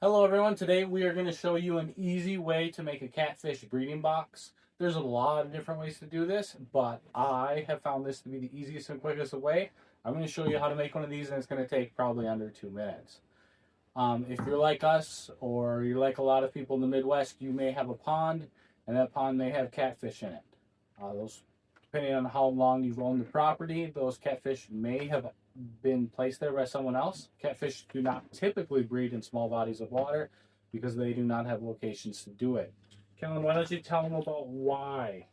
Hello everyone, today we are going to show you an easy way to make a catfish breeding box. There's a lot of different ways to do this, but I have found this to be the easiest and quickest way. I'm going to show you how to make one of these, and it's going to take probably under 2 minutes. If you're like us, or you're like a lot of people in the Midwest, you may have a pond, and that pond may have catfish in it. Depending on how long you've owned the property, those catfish may have been placed there by someone else. Catfish do not typically breed in small bodies of water because they do not have locations to do it. Kellen, why don't you tell them about why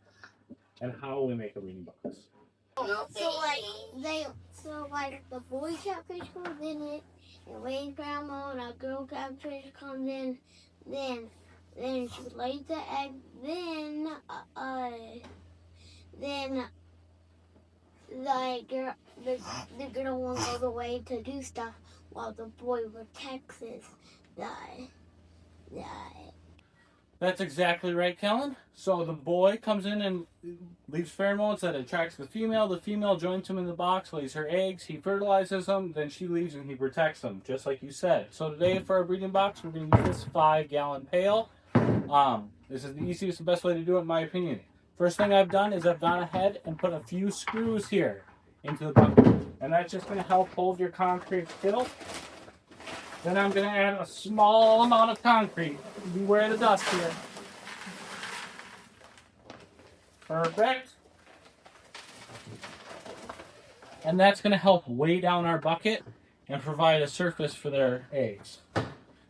and how we make a breeding box? So the boy catfish comes in it, and lays grandma, and a girl catfish comes in, then she lays the egg, then the girl one goes away to do stuff while the boy protects the That's exactly right, Kellen. So the boy comes in and leaves pheromones that attracts the female. The female joins him in the box, lays her eggs, he fertilizes them, then she leaves and he protects them, just like you said. So today for our breeding box, we're going to use this 5-gallon pail. This is the easiest and best way to do it, in my opinion. First thing I've done is I've gone ahead and put a few screws here into the bucket. And that's just going to help hold your concrete still. Then I'm going to add a small amount of concrete. Beware of the dust here. Perfect. And that's going to help weigh down our bucket and provide a surface for their eggs.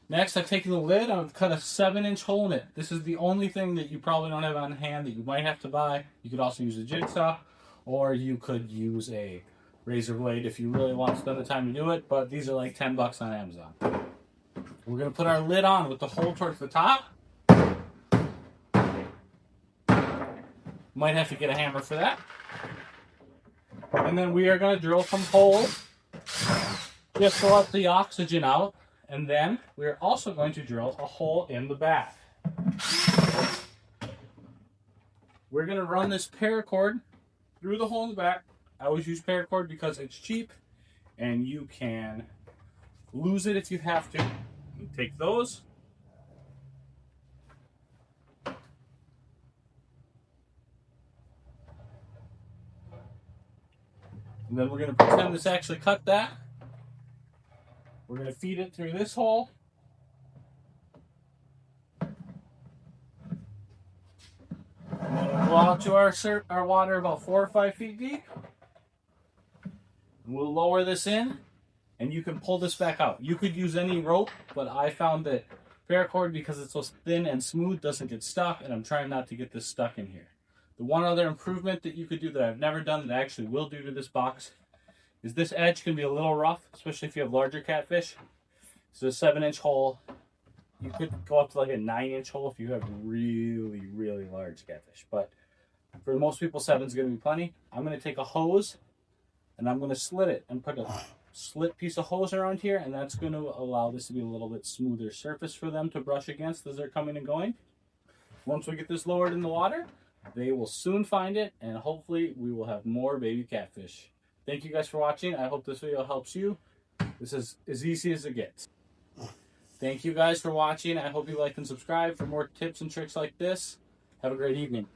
Next, I've taken the lid, I've cut a 7-inch hole in it. This is the only thing that you probably don't have on hand that you might have to buy. You could also use a jigsaw, or you could use a razor blade if you really want to spend the time to do it, but these are like $10 on Amazon. We're going to put our lid on with the hole towards the top. Might have to get a hammer for that. And then we are going to drill some holes just to let the oxygen out. And then we're also going to drill a hole in the back. We're going to run this paracord through the hole in the back. I always use paracord because it's cheap and you can lose it if you have to. You take those. And then we're going to pretend this actually cut that. We're going to feed it through this hole. And then we'll go out to our water about 4 or 5 feet deep. And we'll lower this in, and you can pull this back out. You could use any rope, but I found that paracord, because it's so thin and smooth, doesn't get stuck, and I'm trying not to get this stuck in here. The one other improvement that you could do that I've never done that I actually will do to this box is this edge can be a little rough, especially if you have larger catfish. So a 7-inch hole, you could go up to like a 9-inch hole if you have really, really large catfish. But for most people, 7 is going to be plenty. I'm going to take a hose and I'm going to slit it and put a slit piece of hose around here, and that's going to allow this to be a little bit smoother surface for them to brush against as they're coming and going. Once we get this lowered in the water, they will soon find it, and hopefully we will have more baby catfish. Thank you guys for watching. I hope this video helps you. This is as easy as it gets. Thank you guys for watching. I hope you like and subscribe for more tips and tricks like this. Have a great evening.